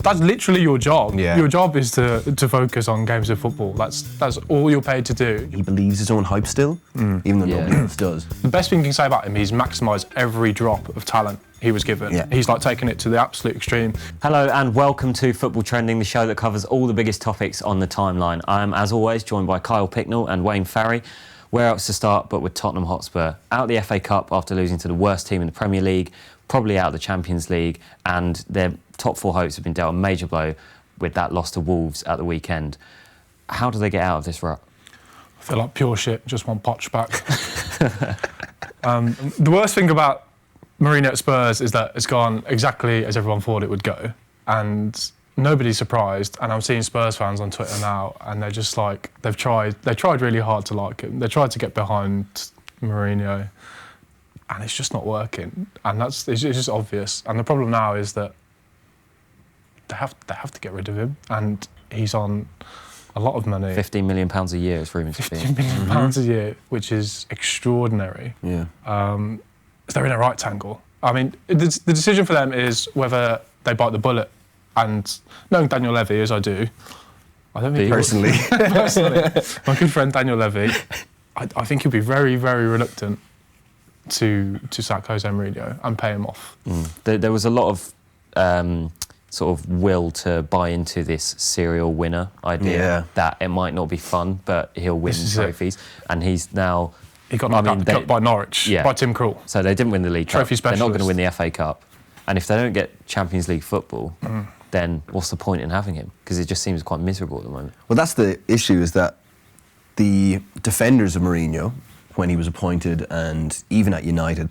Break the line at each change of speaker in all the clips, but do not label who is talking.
That's literally your job.
Yeah.
Your job is to focus on games of football. That's all you're paid to do.
He believes his own hype still, even though nobody else does.
The best thing you can say about him, he's maximised every drop of talent he was given.
Yeah.
He's like taken it to the absolute extreme.
Hello and welcome to Football Trending, the show that covers all the biggest topics on the timeline. I am, as always, joined by Kyle Picknell and Wayne Farry. Where else to start but with Tottenham Hotspur? Out of the FA Cup after losing to the worst team in the Premier League, probably out of the Champions League, and their top four hopes have been dealt a major blow with that loss to Wolves at the weekend. How do they get out of this rut?
I feel like pure shit, just want Poch back. The worst thing about Mourinho at Spurs is that it's gone exactly as everyone thought it would go, and nobody's surprised. And I'm seeing Spurs fans on Twitter now, and they're just like, they tried really hard to like him. They tried to get behind Mourinho, and it's just not working. And it's just obvious. And the problem now is that they have to get rid of him, and he's on a lot of money.
£15 million a year is Reuben Pinder.
£15 million a year, which is extraordinary.
Yeah.
They're in a right tangle. I mean, the decision for them is whether they bite the bullet. And knowing Daniel Levy as I do, I don't think
Personally,
my good friend Daniel Levy, I think he'll be very, very reluctant to sack Jose Mourinho and pay him off.
There was a lot of sort of will to buy into this serial winner idea, that it might not be fun, but he'll win trophies. And he's now...
He got knocked out by Norwich, by Tim Krul.
So they didn't win the League Cup.
Trophy specialist.
They're not going to win the FA Cup. And if they don't get Champions League football, then what's the point in having him? Because it just seems quite miserable at the moment.
well, that's the issue, is that the defenders of Mourinho, when he was appointed and even at United,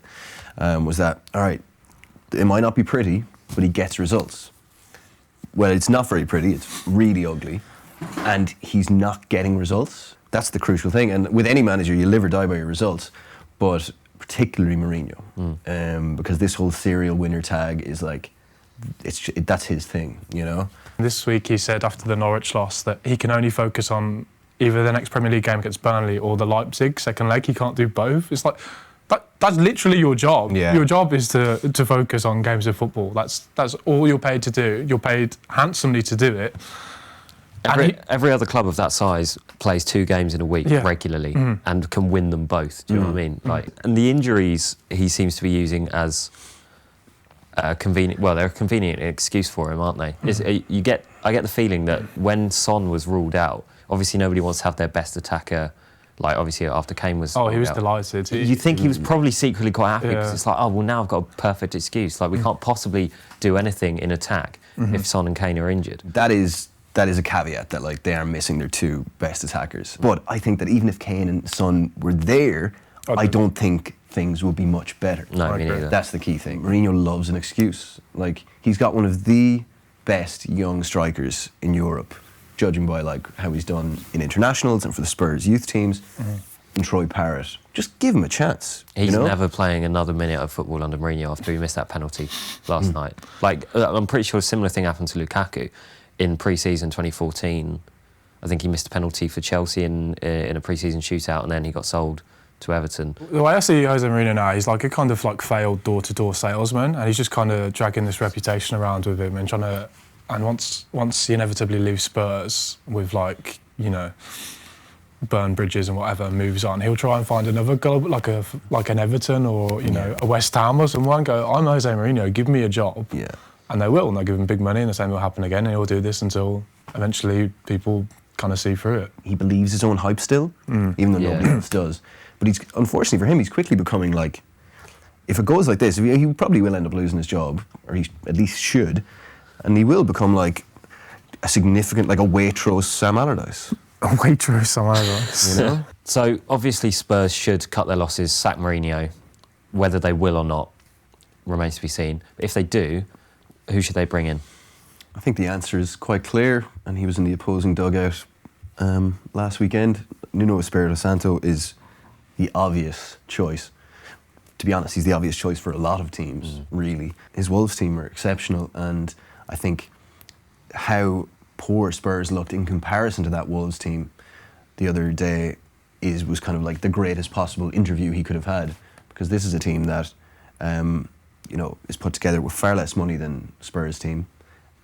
was that, all right, it might not be pretty, but he gets results. Well, it's not very pretty, it's really ugly, and he's not getting results. That's the crucial thing. And with any manager, you live or die by your results, but particularly Mourinho, because this whole serial winner tag is like, that's his thing, you know?
This week he said after the Norwich loss that he can only focus on either the next Premier League game against Burnley or the Leipzig second leg. He can't do both. It's like, that's literally your job.
Yeah.
Your job is to focus on games of football. That's all you're paid to do. You're paid handsomely to do it.
Every other club of that size plays 2 games in a week regularly and can win them both. Do you know what I mean? Like, and the injuries he seems to be using as convenient. Well, they're a convenient excuse for him, aren't they? I get the feeling that when Son was ruled out, obviously nobody wants to have their best attacker. Like, obviously after Kane was.
Oh, he was
out.
delighted.
You think he was probably secretly quite happy because it's like, oh well, now I've got a perfect excuse. Like, we can't possibly do anything in attack if Son and Kane are injured.
That is a caveat, that like they are missing their 2 best attackers. But I think that even if Kane and Son were there, I don't think things would be much better.
No, me neither.
That's the key thing. Mourinho loves an excuse. Like, he's got one of the best young strikers in Europe, judging by like how he's done in internationals and for the Spurs youth teams. And Troy Parrott, just give him a chance.
He's never playing another minute of football under Mourinho after he missed that penalty last night. Like, I'm pretty sure a similar thing happened to Lukaku in pre-season 2014. I think he missed a penalty for Chelsea in a pre-season shootout, and then he got sold to Everton.
The way I see Jose Mourinho now, he's like a kind of like failed door-to-door salesman, and he's just kind of dragging this reputation around with him and trying to. And once he inevitably leaves Spurs with, like, you know, burn bridges and whatever, and moves on, he'll try and find another club like an Everton or, you know, a West Ham or someone, and go, I'm Jose Mourinho, give me a job.
Yeah.
And they will, and they'll give him big money, and the same will happen again, and he'll do this until eventually people kind of see through it.
He believes his own hype still, even though nobody else does. But unfortunately for him, he's quickly becoming like, if it goes like this, he probably will end up losing his job, or he at least should, and he will become like a significant, like a Waitrose Sam Allardyce.
A Waitrose Sam Allardyce.
You know?
So obviously Spurs should cut their losses, sack Mourinho. Whether they will or not remains to be seen. But if they do, who should they bring in?
I think the answer is quite clear, and he was in the opposing dugout last weekend. Nuno Espirito Santo is the obvious choice. To be honest, he's the obvious choice for a lot of teams, really. His Wolves team are exceptional, and I think how poor Spurs looked in comparison to that Wolves team the other day was kind of like the greatest possible interview he could have had, because this is a team that is put together with far less money than Spurs team,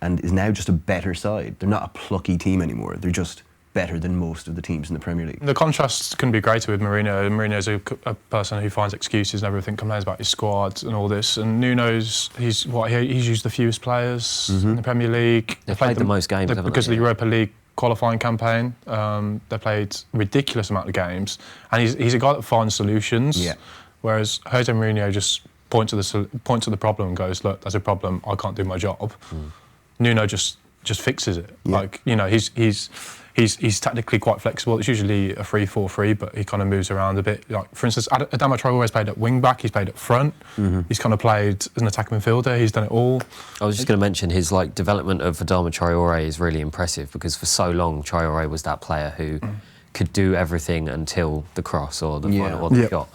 and is now just a better side. They're not a plucky team anymore. They're just better than most of the teams in the Premier League.
The contrast couldn't be greater with Mourinho. Mourinho's a person who finds excuses and everything, complains about his squad and all this. And Nuno's, he's used the fewest players in the Premier League.
They've played the most games, haven't
because
they?
of the Europa League qualifying campaign. They played a ridiculous amount of games, and he's a guy that finds solutions.
Yeah.
Whereas Jose Mourinho just points to the problem and goes, "Look, there's a problem. I can't do my job." Nuno just fixes it.
Yeah.
Like, you know, he's technically quite flexible. It's usually a 3-4-3, but he kind of moves around a bit. Like, for instance, Adama Traore's played at wing back. He's played up front. He's kind of played as an attacking midfielder. He's done it all.
I was just going to mention his development of Adama Traore is really impressive, because for so long Traore was that player who could do everything until the cross or the final or the shot.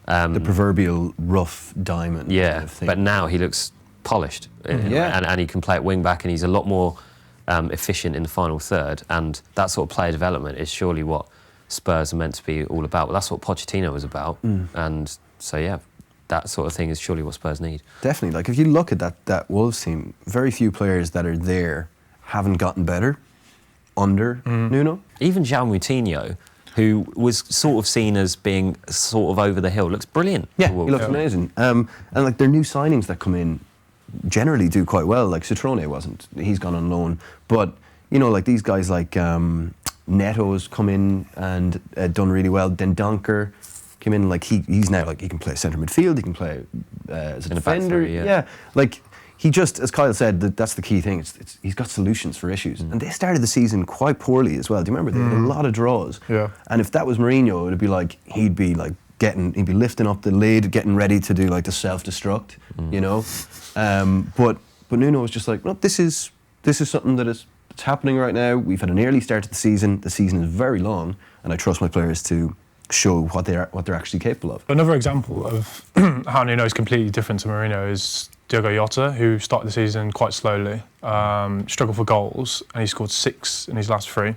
The proverbial rough diamond.
Yeah,
kind of thing.
but now he looks polished, and he can play at wing back, and he's a lot more efficient in the final third, and that sort of player development is surely what Spurs are meant to be all about. Well, that's what Pochettino was about, and so yeah, that sort of thing is surely what Spurs need.
Definitely. Like, if you look at that Wolves team, very few players that are there haven't gotten better under Nuno.
Even João Moutinho, who was sort of seen as being sort of over the hill, looks brilliant.
Yeah, he looks amazing. And like, their new signings that come in generally do quite well. Like, Citrone wasn't. He's gone on loan. But, you know, like, these guys like Neto's come in and done really well. Dendoncker came in, like, he's now, like, he can play centre midfield, he can play as a defender. Yeah. Like, he just, as Kyle said, that's the key thing. He's got solutions for issues. And they started the season quite poorly as well. Do you remember? They had a lot of draws.
Yeah.
And if that was Mourinho, it would be like, he'd be lifting up the lid, getting ready to do like the self-destruct, you know. But Nuno was just like, well, this is something it's happening right now. We've had an early start to the season. The season is very long, and I trust my players to show what they're actually capable of.
Another example of how Nuno is completely different to Mourinho is Diogo Jota, who started the season quite slowly, struggled for goals, and he scored 6 in his last 3.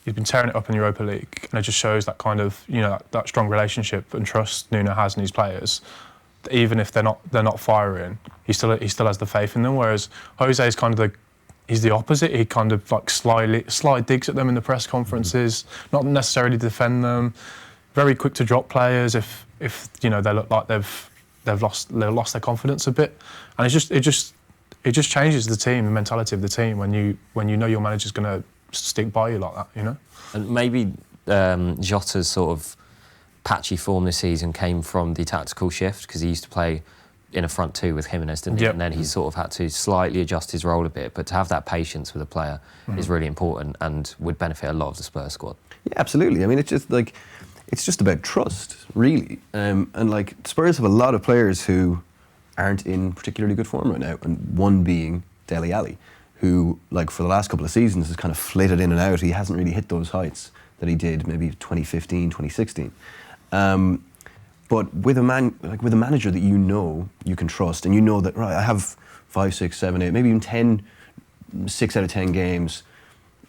He's been tearing it up in the Europa League, and it just shows that kind of, you know, that strong relationship and trust Nuno has in his players. Even if they're not firing, he still has the faith in them. Whereas Jose is kind of he's the opposite. He kind of like slide digs at them in the press conferences, not necessarily defend them. Very quick to drop players if you know they look like they've lost their confidence a bit, and it just changes the team, the mentality of the team when you know your manager's going to stick by you like that, you know. And
maybe Jota's sort of patchy form this season came from the tactical shift, because he used to play in a front two with Jimenez, didn't he? And then he sort of had to slightly adjust his role a bit. But to have that patience with a player is really important and would benefit a lot of the Spurs squad. Yeah,
absolutely. I mean, it's just about trust, really. And like, Spurs have a lot of players who aren't in particularly good form right now, and one being Dele Alli, who, like, for the last couple of seasons has kind of flitted in and out. He hasn't really hit those heights that he did maybe 2015, 2016. But with a manager that you know you can trust, and you know that, right, I have 5, 6, 7, 8, maybe even 6 out of 10 games.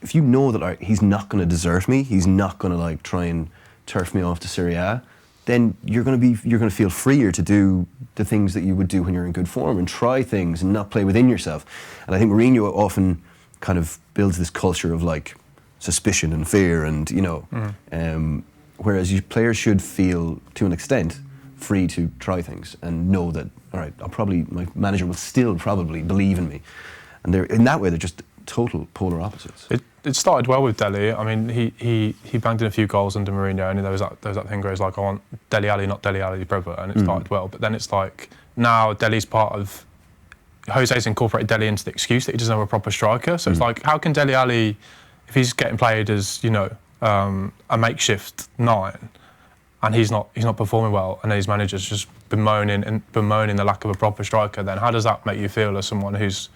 If you know that, right, he's not going to desert me, he's not going to like try and turf me off to Serie A, then you're going to feel freer to do the things that you would do when you're in good form and try things and not play within yourself. And I think Mourinho often kind of builds this culture of like suspicion and fear, and you know. Whereas players should feel, to an extent, free to try things and know that, all right, my manager will still probably believe in me. And in that way, they're just total polar opposites.
It started well with Dele. I mean, he banged in a few goals under Mourinho, and there was that thing where he's like, I want Dele Alli, not Dele Alli brother, and it started well. But then it's like, now Dele's part of... Jose's incorporated Dele into the excuse that he doesn't have a proper striker. So it's like, how can Dele Alli, if he's getting played as, you know, a makeshift 9, and he's not performing well, and his manager's just bemoaning the lack of a proper striker, then how does that make you feel as someone who's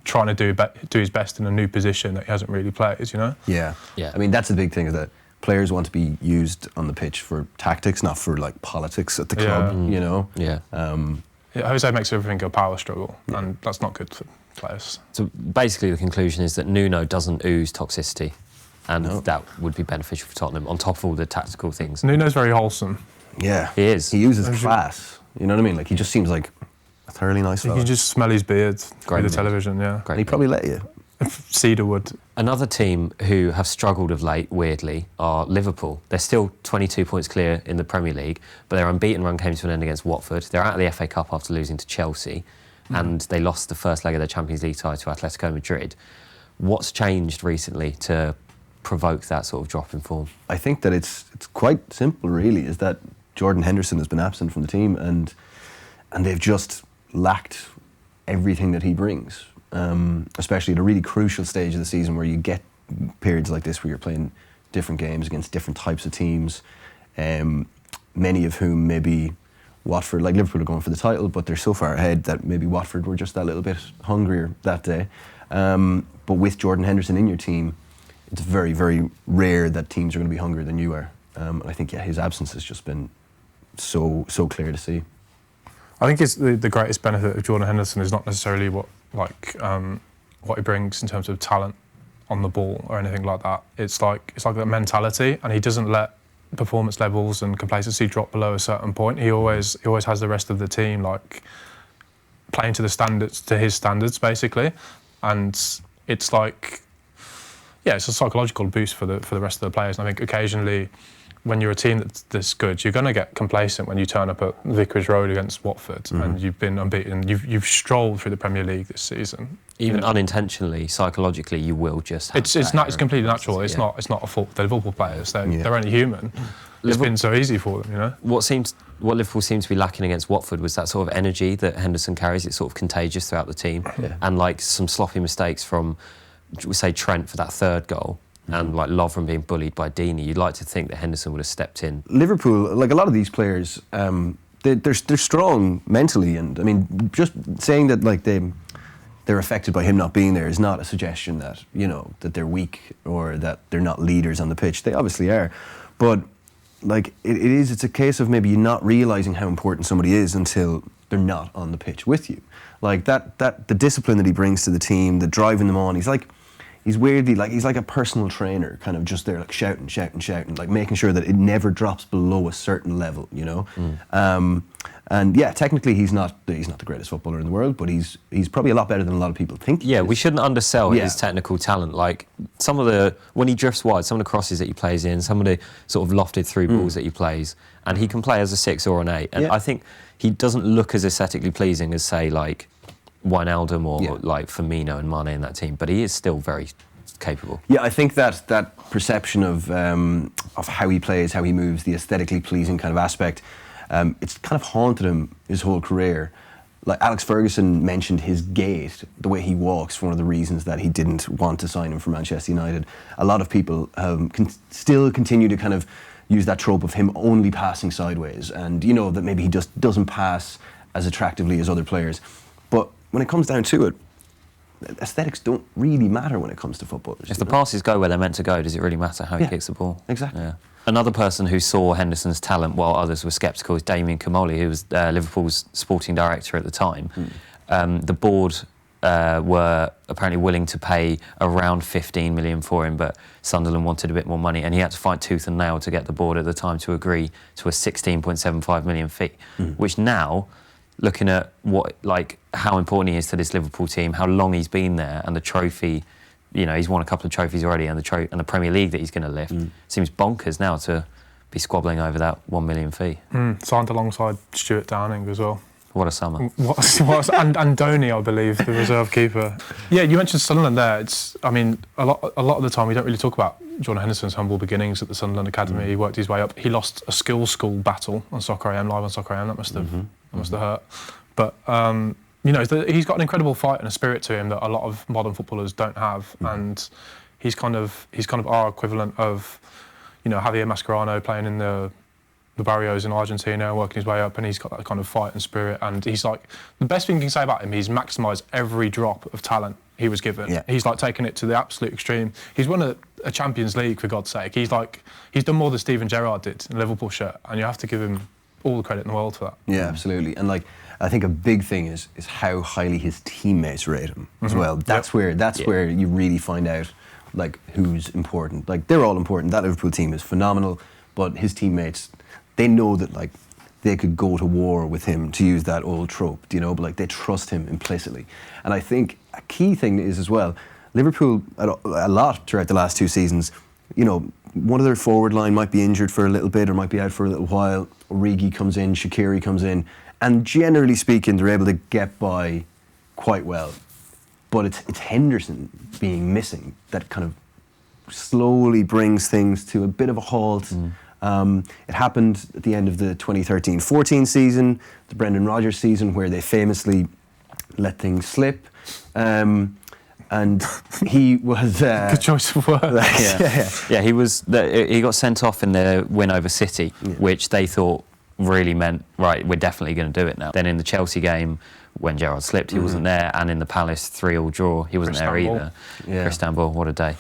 trying to do his best in a new position that he hasn't really played, you know?
Yeah. I mean, that's the big thing, is that players want to be used on the pitch for tactics, not for like politics at the club, you know?
Yeah.
Jose makes everything a power struggle, and that's not good for players.
So basically the conclusion is that Nuno doesn't ooze toxicity, and that would be beneficial for Tottenham, on top of all the tactical things.
Nuno's very wholesome.
Yeah.
He is.
He uses class, you know what I mean? Like, he just seems like a thoroughly nice fella.
You can just smell his beard through the television, yeah.
And he'd probably let you.
cedarwood.
Another team who have struggled of late, weirdly, are Liverpool. They're still 22 points clear in the Premier League, but their unbeaten run came to an end against Watford. They're out of the FA Cup after losing to Chelsea, and they lost the first leg of their Champions League tie to Atletico Madrid. What's changed recently to provoke that sort of drop in form?
I think that it's quite simple, really, is that Jordan Henderson has been absent from the team, and they've just lacked everything that he brings. Especially at a really crucial stage of the season where you get periods like this where you're playing different games against different types of teams, many of whom maybe Watford, like Liverpool, are going for the title, but they're so far ahead that maybe Watford were just that little bit hungrier that day. But with Jordan Henderson in your team, it's very, very rare that teams are going to be hungrier than you are. And I think, his absence has just been so clear to see.
I think it's the greatest benefit of Jordan Henderson is not necessarily what he brings in terms of talent on the ball or anything like that. It's like that mentality, and he doesn't let performance levels and complacency drop below a certain point. He always has the rest of the team like playing to his standards basically, and it's like it's a psychological boost for the rest of the players. And I think occasionally, when you're a team that's this good, you're going to get complacent when you turn up at Vicarage Road against Watford and you've been unbeaten. You've strolled through the Premier League this season.
Even unintentionally, psychologically, you will just have
it's completely natural. It's not a fault of the Liverpool players. They're only human. It's been so easy for them,
What Liverpool seemed to be lacking against Watford was that sort of energy that Henderson carries. It's sort of contagious throughout the team, and like some sloppy mistakes from, say, Trent for that third goal. And like Lovren being bullied by Deeney, you'd like to think that Henderson would have stepped in.
Liverpool, like a lot of these players, they're strong mentally, and I mean, just saying that like they're affected by him not being there is not a suggestion that that they're weak or that they're not leaders on the pitch. They obviously are, but like it's a case of maybe you not realising how important somebody is until they're not on the pitch with you. Like that the discipline that he brings to the team, the driving them on. He's weirdly he's like a personal trainer, kind of just there like shouting, like making sure that it never drops below a certain level, And technically he's not the greatest footballer in the world, but he's probably a lot better than a lot of people think.
Yeah, we shouldn't undersell his technical talent. Like when he drifts wide, some of the crosses that he plays in, some of the sort of lofted through balls that he plays, and he can play as a 6 or an 8. And I think he doesn't look as aesthetically pleasing as, say, like Wijnaldum or like Firmino and Mane in that team, but he is still very capable. Yeah,
I think that perception of how he plays, how he moves, the aesthetically pleasing kind of aspect, it's kind of haunted him his whole career. Like Alex Ferguson mentioned his gait, the way he walks, for one of the reasons that he didn't want to sign him for Manchester United. A lot of people still continue to kind of use that trope of him only passing sideways, and that maybe he just doesn't pass as attractively as other players. But when it comes down to it, aesthetics don't really matter when it comes to football.
If the passes go where they're meant to go, does it really matter how he kicks the ball?
Exactly.
Yeah. Another person who saw Henderson's talent while others were sceptical is Damien Comolli, who was Liverpool's sporting director at the time. The board were apparently willing to pay around 15 million for him, but Sunderland wanted a bit more money, and he had to fight tooth and nail to get the board at the time to agree to a 16.75 million fee, which now, looking at how important he is to this Liverpool team, how long he's been there, and the trophy, he's won a couple of trophies already, and the Premier League that he's going to lift, seems bonkers now to be squabbling over that 1 million fee.
Signed alongside Stuart Downing as well.
What a summer.
And Donny, I believe, the reserve keeper. Yeah, you mentioned Sunderland there. A lot of the time we don't really talk about Jordan Henderson's humble beginnings at the Sunderland Academy. He worked his way up. He lost a skills school battle on Soccer AM, live on Soccer AM. That must have hurt. But he's got an incredible fight and a spirit to him that a lot of modern footballers don't have, and he's kind of our equivalent of Javier Mascherano playing in the Barrios in Argentina, working his way up, and he's got that kind of fight and spirit. And he's like, the best thing you can say about him, he's maximised every drop of talent he was given. Yeah. He's like taken it to the absolute extreme. He's won a Champions League, for God's sake. He's done more than Steven Gerrard did in a Liverpool shirt, and you have to give him all the credit in the world for that.
Yeah, absolutely. And I think a big thing is how highly his teammates rate him as well. That's where you really find out who's important. They're all important. That Liverpool team is phenomenal, but his teammates, they know that they could go to war with him, to use that old trope, but they trust him implicitly. And I think a key thing is as well, Liverpool, a lot throughout the last 2 seasons, one of their forward line might be injured for a little bit or might be out for a little while. Origi comes in, Shaqiri comes in, and generally speaking, they're able to get by quite well. But it's Henderson being missing that kind of slowly brings things to a bit of a halt. It happened at the end of the 2013-14 season, the Brendan Rodgers season, where they famously let things slip. And he was
good choice of words.
He got sent off in the win over City, which they thought really meant, right, we're definitely going to do it now. Then in the Chelsea game, when Gerrard slipped, he wasn't there, and in the Palace 3-3 draw, he wasn't there either. Istanbul, what a day.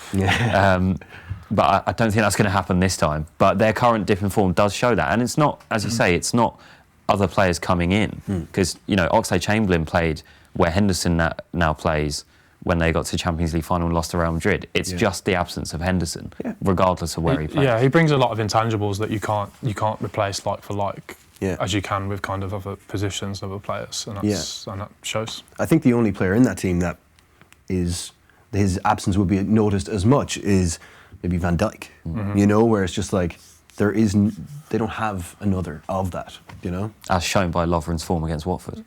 But I don't think that's going to happen this time. But their current dip in form does show that, and it's not, as you say, it's not other players coming in, because Oxlade-Chamberlain played where Henderson now plays when they got to Champions League final and lost to Real Madrid. It's just the absence of Henderson, regardless of where he plays.
Yeah, he brings a lot of intangibles that you can't replace like for like, as you can with kind of other positions, other players, and that shows. I
think the only player in that team that his absence would be noticed as much is maybe Van Dijk. Where it's just like they don't have another of that.
As shown by Lovren's form against Watford.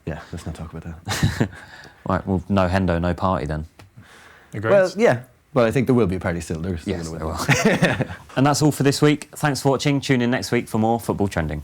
Yeah, let's not talk about that.
Right, well, no Hendo, no party then.
Agreed?
Well, yeah. Well, I think there will be a party still.
Yes, there will. And that's all for this week. Thanks for watching. Tune in next week for more Football Trending.